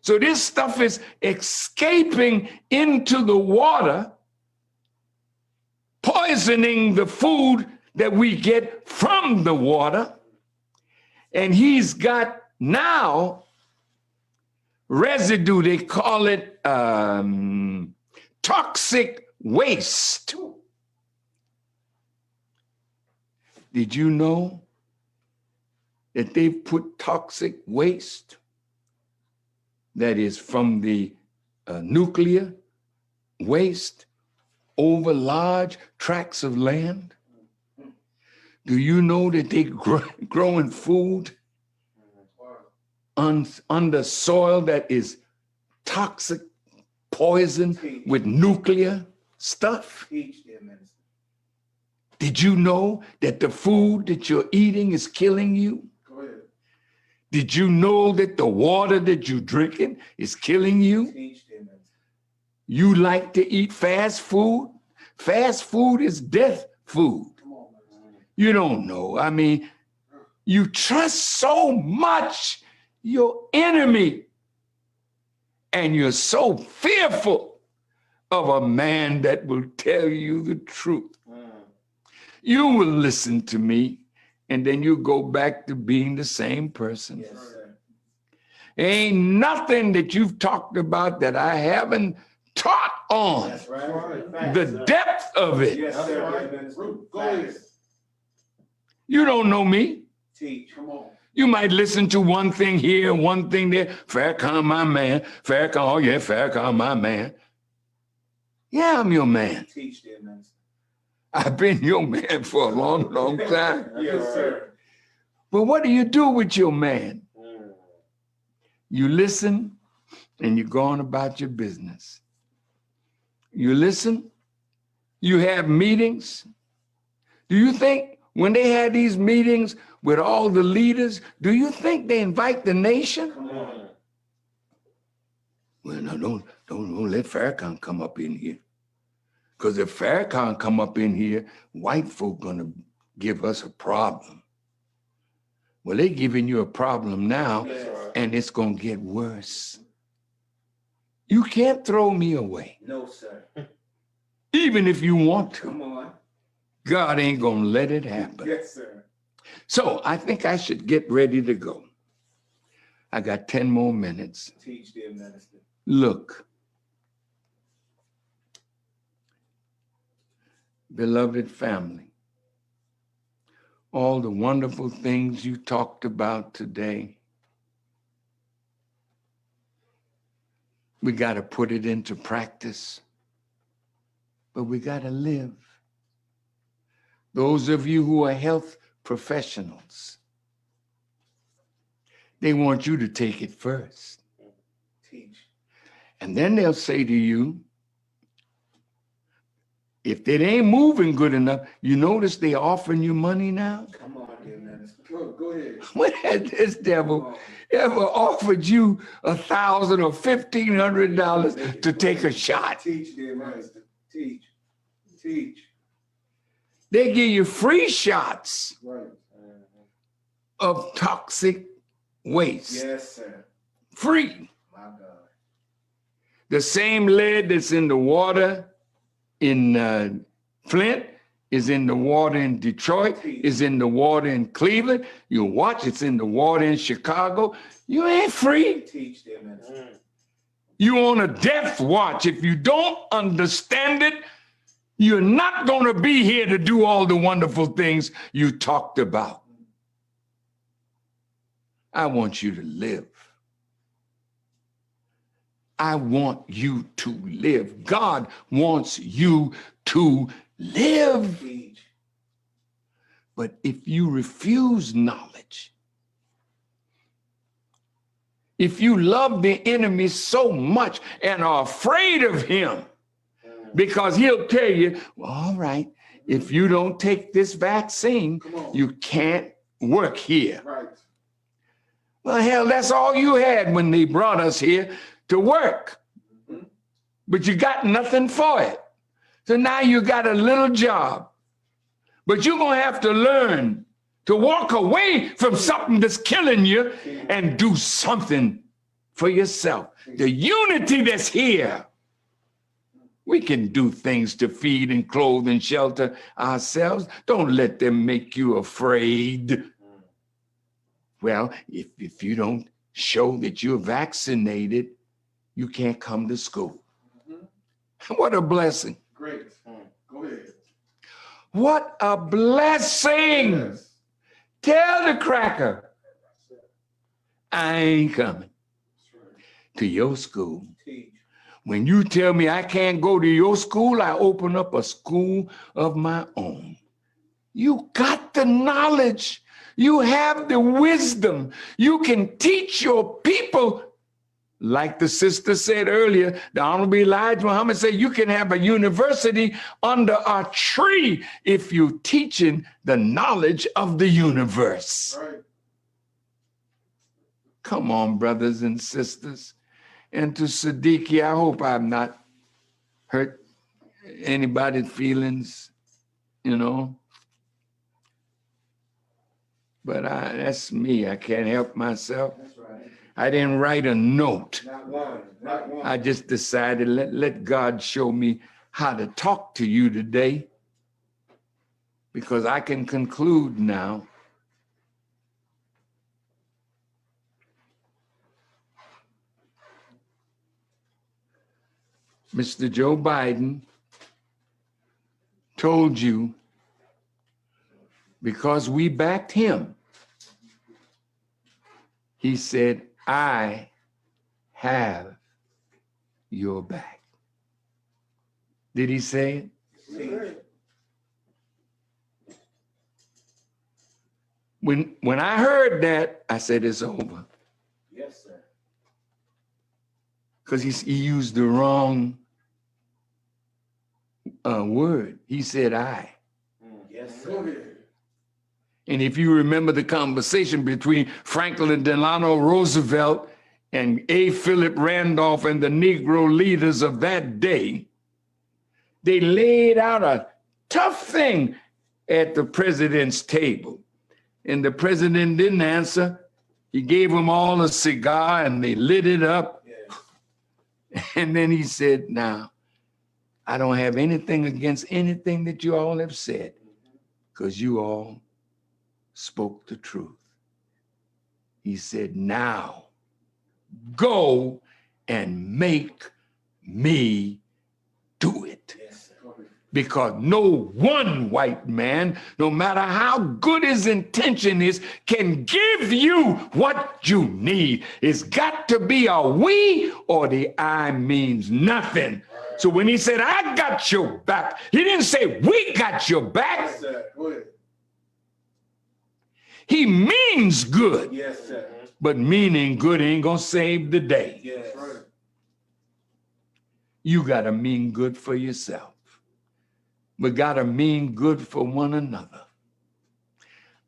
So this stuff is escaping into the water, poisoning the food that we get from the water. And he's got now residue, they call it toxic waste. Did you know that they've put toxic waste that is from the nuclear waste over large tracts of land? Do you know that they growing food under soil that is toxic, poison with nuclear stuff? Teach, dear minister. Did you know that the food that you're eating is killing you? Go ahead. Did you know that the water that you're drinking is killing you? Teach, dear minister. You like to eat fast food? Fast food is death food. Come on, man. You don't know. I mean, you trust so much your enemy, and you're so fearful of a man that will tell you the truth. You will listen to me, and then you go back to being the same person. Yes, sir. Ain't nothing that you've talked about that I haven't taught on. That's right. The depth of it. Yes, sir, dear minister. Go ahead. You don't know me. Teach. Come on. You might listen to one thing here, one thing there. Farrakhan, my man. Farrakhan, oh yeah, Farrakhan, my man. Yeah, I'm your man. Teach them, minister. I've been your man for a long, long time. Yes, sir. But what do you do with your man? You listen and you go on about your business. You listen, you have meetings. Do you think when they had these meetings with all the leaders, do you think they invite the nation? Come on. Well, no, don't let Farrakhan come up in here. Because if Farrakhan come up in here, white folk gonna give us a problem. Well, they giving you a problem now, Yes. and it's gonna get worse. You can't throw me away, No, sir. even if you want Come to. on. God ain't gonna let it happen. Yes, sir. So I think I should get ready to go. I got 10 more minutes. Teach them, minister. Look, beloved family, all the wonderful things you talked about today, we got to put it into practice, but we got to live. Those of you who are health professionals, they want you to take it first. Teach. And then they'll say to you, if it ain't moving good enough, you notice they offering you money now? Come on, dear minister. Go ahead. When has this devil Come on. ever offered you $1,000 or $1,500 to take a shot? Teach, dear minister. Teach. Teach. They give you free shots Right. of toxic waste. Yes, sir. Free. My God. The same lead that's in the water in Flint is in the water in Detroit, is in the water in Cleveland. You watch, it's in the water in Chicago. You ain't free. Teach, dear minister. You on a death watch. If you don't understand it, you're not going to be here to do all the wonderful things you talked about. I want you to live. I want you to live. God wants you to live. Teach. But if you refuse knowledge, if you love the enemy so much and are afraid of him, because he'll tell you, well, all right, if you don't take this vaccine, you can't work here. Right. Well, hell, that's all you had when they brought us here to work. But you got nothing for it. So now you got a little job. But you're going to have to learn to walk away from something that's killing you and do something for yourself. The unity that's here. We can do things to feed and clothe and shelter ourselves. Don't let them make you afraid. Well, if you don't show that you're vaccinated, you can't come to school. What a blessing. Great. Go ahead. What a blessing. Yes. Tell the cracker, I ain't coming That's right. to your school. Teach. When you tell me I can't go to your school, I open up a school of my own. You got the knowledge. You have the wisdom. You can teach your people. Like the sister said earlier, the Honorable Elijah Muhammad said, you can have a university under a tree if you're teaching the knowledge of the universe. Right. Come on, brothers and sisters. And to Siddiqui, I hope I've not hurt anybody's feelings, you know. But that's me. I can't help myself. That's right. I didn't write a note. Not one. Not one. I just decided let God show me how to talk to you today, because I can conclude now. Mr. Joe Biden told you, because we backed him, he said, I have your back. Did he say it? Teach. When I heard that, I said, it's over. Yes, sir. Because he used the wrong word. He said, I. Yes, sir. Go ahead. And if you remember the conversation between Franklin Delano Roosevelt and A. Philip Randolph and the Negro leaders of that day, they laid out a tough thing at the president's table. And the president didn't answer. He gave them all a cigar and they lit it up. Yes. And then he said, now, I don't have anything against anything that you all have said, because you all spoke the truth. He said, now go and make me do it. Yes, sir. Go ahead. Because no one white man, no matter how good his intention is, can give you what you need. It's got to be a we, or the I means nothing. So when he said, I got your back, he didn't say, we got your back. Yes, sir. Go ahead. He means good, Yes, sir. but meaning good ain't gonna save the day. Yes. That's right. You gotta mean good for yourself. We gotta mean good for one another.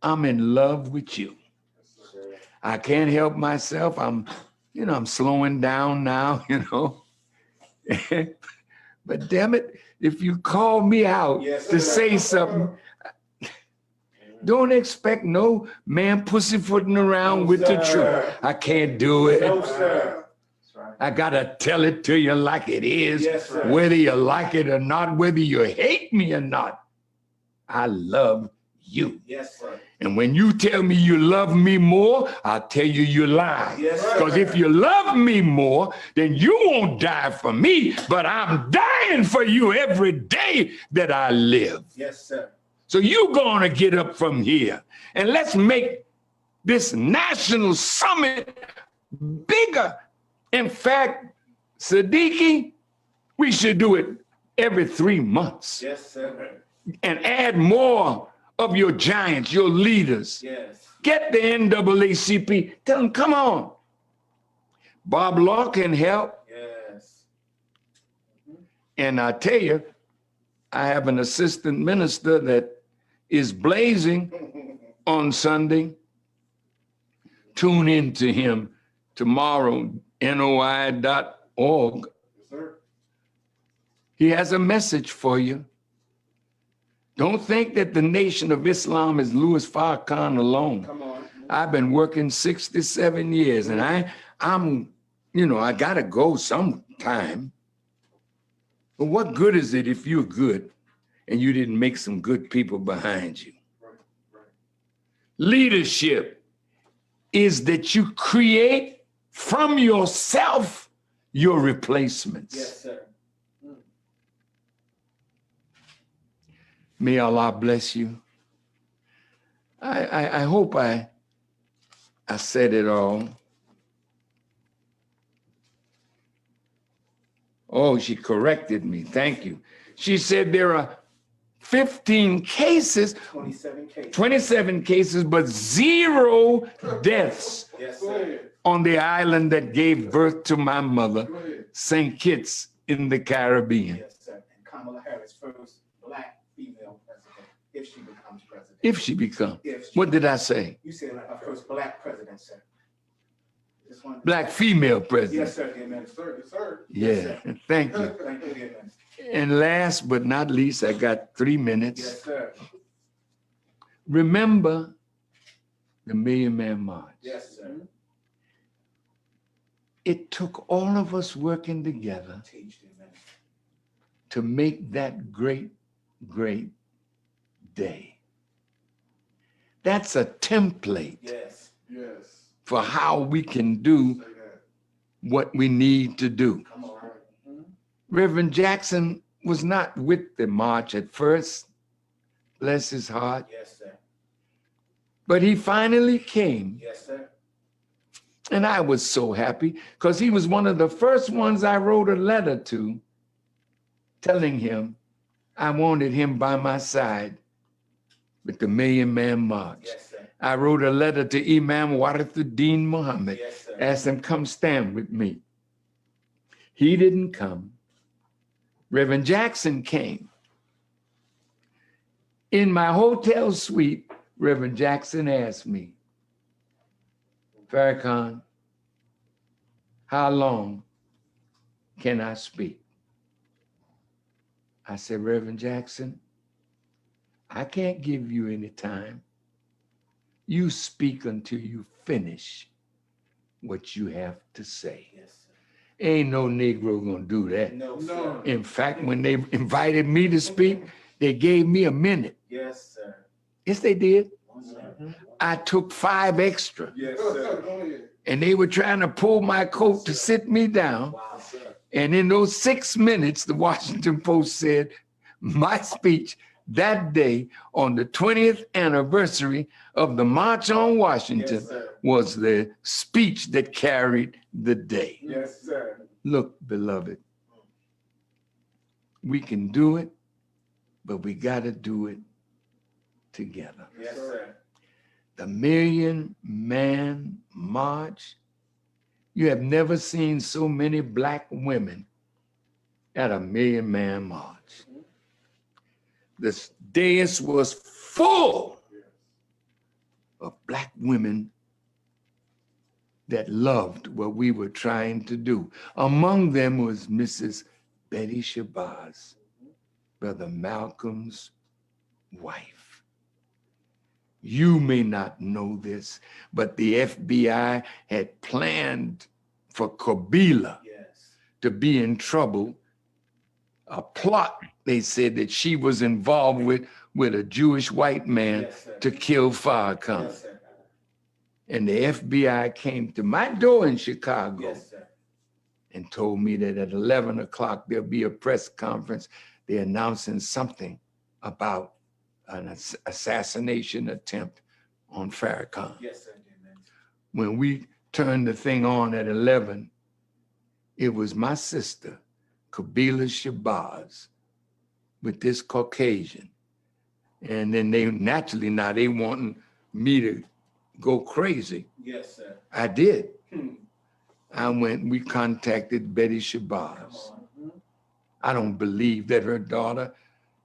I'm in love with you. Yes, sir. I can't help myself. I'm slowing down now, But damn it, if you call me out Yes, to sir. say something, don't expect no man pussyfooting around No, with the sir. truth. I can't do it. No, sir. That's right. I gotta tell it to you like it is, Yes, sir. whether you like it or not, whether you hate me or not. I love you. Yes, sir. And when you tell me you love me more, I'll tell you you lie. Yes, sir. Because if you love me more, then you won't die for me, but I'm dying for you every day that I live. Yes, sir. So you're gonna get up from here and let's make this national summit bigger. In fact, Siddiqui, we should do it every 3 months Yes, sir. and add more of your giants, your leaders. Yes. Get the NAACP, tell them, come on. Bob Law can help. Yes. And I tell you, I have an assistant minister that is blazing on Sunday. Tune in to him tomorrow, noi.org. Yes, sir. He has a message for you. Don't think that the Nation of Islam is Louis Farrakhan alone. Come on. I've been working 67 years and I'm I gotta go sometime. But what good is it if you're good and you didn't make some good people behind you? Right. Right. Leadership is that you create from yourself your replacements. Yes, sir. May Allah bless you. I hope I said it all. Oh, she corrected me. Thank you. She said there are 15 cases, 27 cases. 27 cases, but 0 deaths Yes, Go sir. ahead. on the island that gave birth to my mother, Go ahead. St. Kitts in the Caribbean. Yes, sir. And Kamala Harris, first black female president, if she becomes president. If she becomes. If she, What did I say? you said our first black president, sir. Just wanted to- Black female president. Yes, sir, dear minister. Yes, sir. Yeah, thank you. Thank you, dear minister. And last but not least, I got 3 minutes. Yes, sir. Remember the Million Man March. Yes, sir. It took all of us working together Teach, dear minister. to make that great, great day. That's a template Yes. Yes. for how we can do Say that. what we need to do. Come on. Reverend Jackson was not with the march at first, bless his heart, Yes, sir. but he finally came. Yes, sir. And I was so happy because he was one of the first ones I wrote a letter to telling him I wanted him by my side with the Million Man March. Yes, sir. I wrote a letter to Imam Warithuddin Muhammad, Yes, sir. asked him come stand with me. He didn't come. Reverend Jackson came. In my hotel suite, Reverend Jackson asked me, Farrakhan, how long can I speak? I said, Reverend Jackson, I can't give you any time. You speak until you finish what you have to say. Yes, sir. Ain't no Negro gonna do that. No, sir. In fact, when they invited me to speak, they gave me a minute. Yes, sir. Yes, they did. Yes, sir. I took 5 extra, Yes, sir. and they were trying to pull my coat to sit me down. Wow, sir. And in those 6 minutes, the Washington Post said, my speech that day on the 20th anniversary of the March on Washington Yes, sir. was the speech that carried the day. Yes, sir. Look, beloved, we can do it, but we got to do it together. Yes, sir. The Million Man March, you have never seen so many Black women at a Million Man March. The dais was full of Black women that loved what we were trying to do. Among them was Mrs. Betty Shabazz, Brother Malcolm's wife. You may not know this, but the FBI had planned for Kabila Yes. to be in trouble. A plot, they said, that she was involved with a Jewish white man Yes, sir. to kill Farrakhan. Yes, sir. And the FBI came to my door in Chicago Yes, sir. and told me that at 11 o'clock there'll be a press conference. They're announcing something about an assassination attempt on Farrakhan. Yes, sir. Amen. When we turned the thing on at 11, it was my sister, Kabila Shabazz, with this Caucasian. And then they naturally, now they wanting me to go crazy. Yes, sir. I did. Hmm. We contacted Betty Come Shabazz. on. I don't believe that her daughter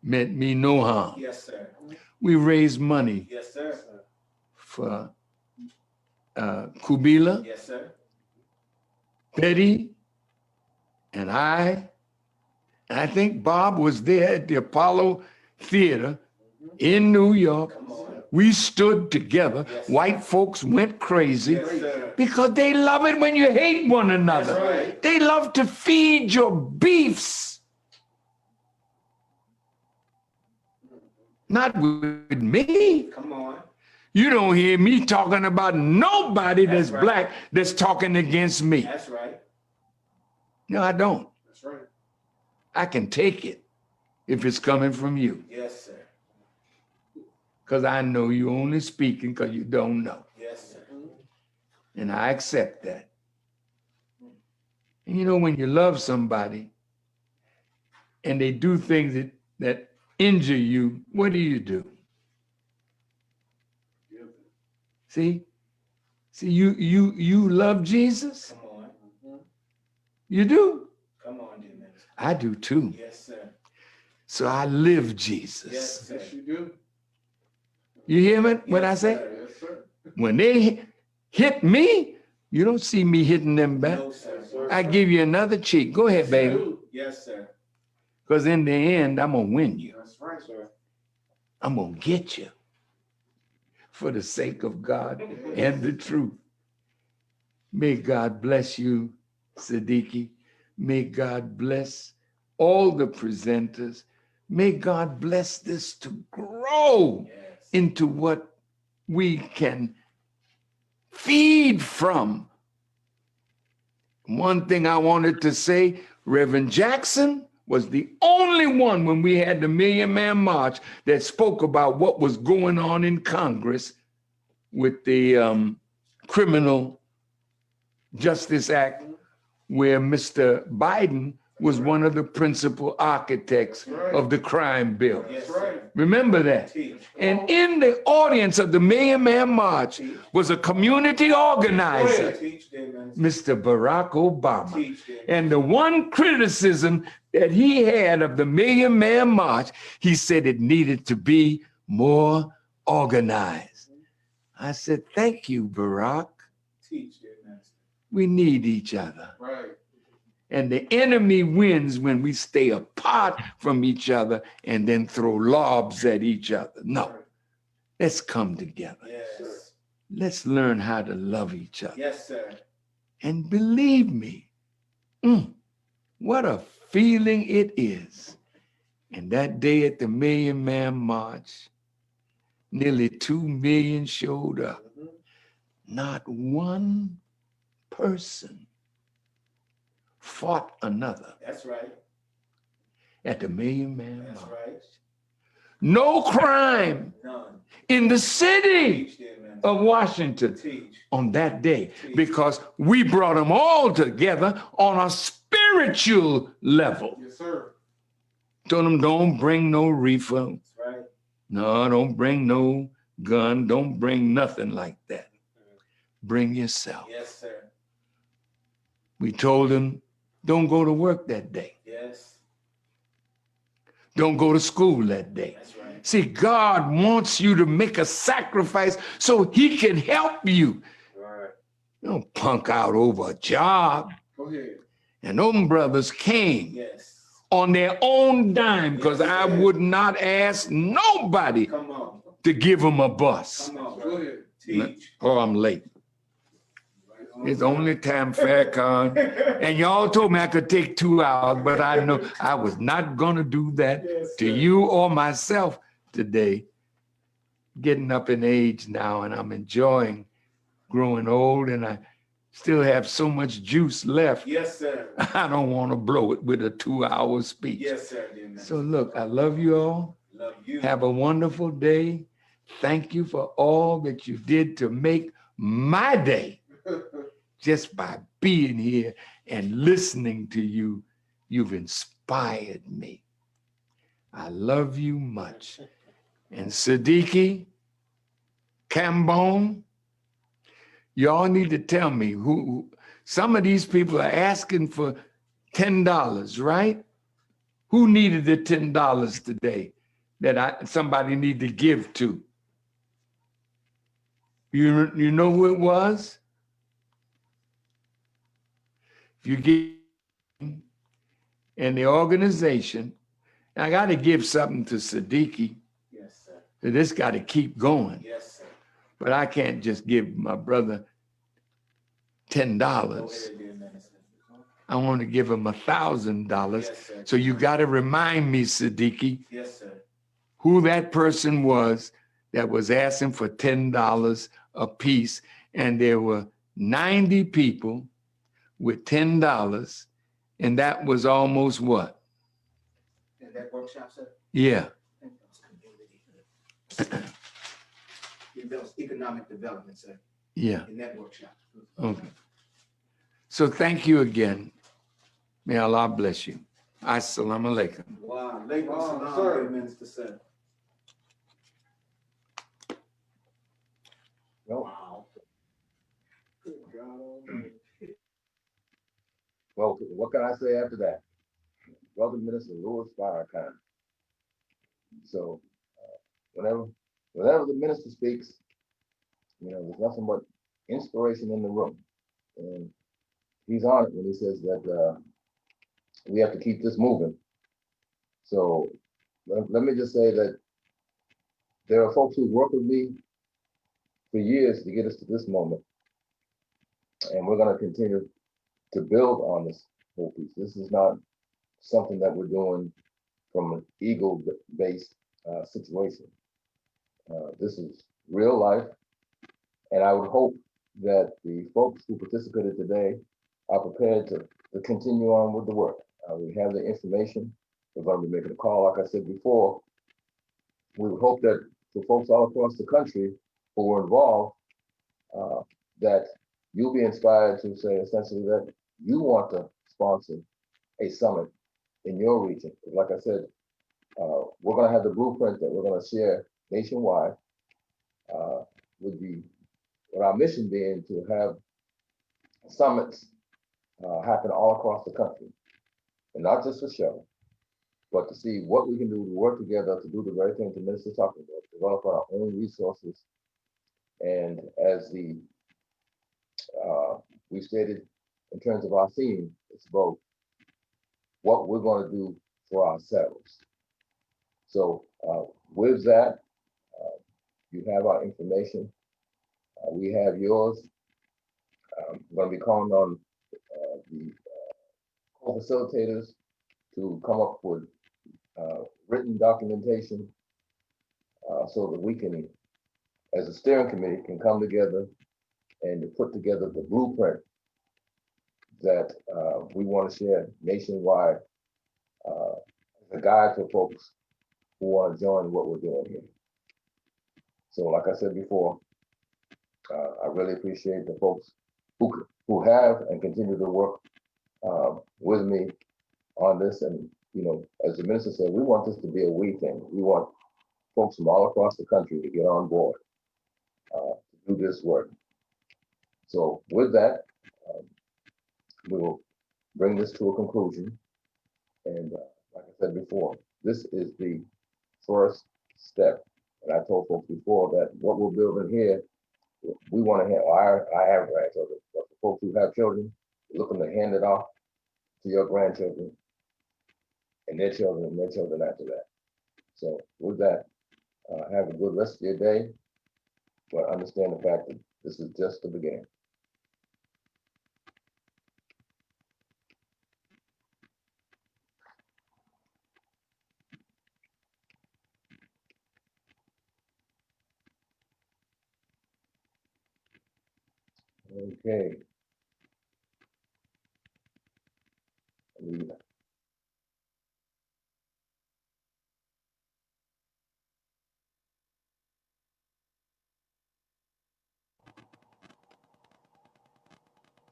meant me no harm. Yes, sir. We raised money Yes, sir. for Kubila, Yes, sir. Betty, and I think Bob was there at the Apollo Theater in New York. Come on. We stood together. Yes, White folks went crazy Yes, sir. because they love it when you hate one another. That's right. They love to feed your beefs. Not with me. Come on. You don't hear me talking about nobody that's That's right. Black that's talking against me. That's right. No, I don't. That's right. I can take it if it's coming from you, Yes, sir. because I know you only speaking because you don't know. Yes, sir. And I accept that. And you know, when you love somebody and they do things that injure you, what do? See, you love Jesus? Come on. You do? Come on, dear minister. I do too. Yes, sir. So I live Jesus. Yes, sir. Yes, you do. You hear me? What I Yes, say? sir. Yes, sir. When they hit me, you don't see me hitting them back. No, sir. I give you another cheek. Go ahead, baby. Yes, sir. Because in the end, I'm going to win you. That's right, sir. I'm going to get you for the sake of God and the truth. May God bless you, Siddiqui. May God bless all the presenters. May God bless this to grow Yes. into what we can feed from. One thing I wanted to say, Reverend Jackson was the only one when we had the Million Man March that spoke about what was going on in Congress with the Criminal Justice Act, where Mr. Biden was one of the principal architects of the crime bill. Yes, sir. Remember that. Teach. And in the audience of the Million Man March was a community organizer, Teach, dear minister. Mr. Barack Obama. Teach, dear And the one criticism that he had of the Million Man March, he said it needed to be more organized. I said, thank you, Barack. Teach, dear minister. We need each other. Right. And the enemy wins when we stay apart from each other and then throw lobs at each other. No, let's come together. Yes. Let's learn how to love each other. Yes, sir. And believe me, what a feeling it is. And that day at the Million Man March, nearly 2 million showed up. Not one person fought another That's right. at the Million Man That's March. right. No crime None. in the city Teach, dear minister. of Washington Teach. on that day because we brought them all together on a spiritual level. Yes, sir. Told them, don't bring no reefer. That's right. No, don't bring no gun. Don't bring nothing like that. Bring yourself. Yes, sir. We told them, don't go to work that day. Yes. Don't go to school that day. That's right. See, God wants you to make a sacrifice so he can help you. Right. Don't punk out over a job. Go ahead. And them brothers came Yes. on their own dime because Yes, I sir. would not ask nobody Come on. to give them a bus. Come on. Go ahead. Teach. Oh, I'm late. It's only time, Farrakhan. And y'all told me I could take 2 hours, but I know I was not going to do that Yes, to sir. you or myself today. Getting up in age now, and I'm enjoying growing old, and I still have so much juice left. Yes, sir. I don't want to blow it with a 2-hour speech. Yes, sir, dear minister. So look, I love you all. Love you. Have a wonderful day. Thank you for all that you did to make my day. Just by being here and listening to you, you've inspired me. I love you much. And Siddiqui, Cambone, y'all need to tell me who, some of these people are asking for $10, right? Who needed the $10 today that somebody need to give to? You know who it was? If you get in the organization, I got to give something to Siddiqui. Yes, sir. This got to keep going. Yes, sir. But I can't just give my brother $10. Go ahead, dear minister. I want to give him $1,000. Yes, sir. So you got to remind me, Siddiqui, Yes, sir. who that person was that was asking for $10 a piece. And there were 90 people with $10, and that was almost what? In that workshop, sir? Yeah. I think that was community. It was economic development, sir, Yeah. in that workshop. Okay. So thank you again. May Allah bless you. Assalamu alaikum. Wow. Alaikum salam, sir. dear minister, sir. No. Wow. Good God. Well, what can I say after that? Brother Minister Louis Farrakhan. So whenever the minister speaks, there's nothing but inspiration in the room. And he's on it when he says that we have to keep this moving. So let me just say that there are folks who worked with me for years to get us to this moment. And we're going to continue to build on this whole piece. This is not something that we're doing from an ego-based situation. This is real life. And I would hope that the folks who participated today are prepared to continue on with the work. We have the information. We're going to be making a call. Like I said before, we would hope that for folks all across the country who were involved, that you'll be inspired to say essentially that you want to sponsor a summit in your region. Like I said, we're going to have the blueprint that we're going to share nationwide, uh, with our mission being to have summits happen all across the country, and not just for show, but to see what we can do to work together to do the very things the minister's talking about, develop our own resources, and as we stated in terms of our theme, it's about what we're going to do for ourselves. So with that, you have our information. We have yours. We're going to be calling on the co-facilitators to come up with written documentation so that we can, as a steering committee, can come together and to put together the blueprint that we want to share nationwide as a guide for folks who want to join what we're doing here. So like I said before, I really appreciate the folks who have and continue to work with me on this. And, you know, as the minister said, we want this to be a we thing. We want folks from all across the country to get on board to do this work. So with that, we will bring this to a conclusion. And like I said before, this is the first step. And I told folks before that what we're building here, we want to have, I have grandchildren, but for folks who have children, we're looking to hand it off to your grandchildren and their children after that. So with that, have a good rest of your day, but understand the fact that this is just the beginning. Okay.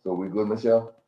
So we good, Michelle?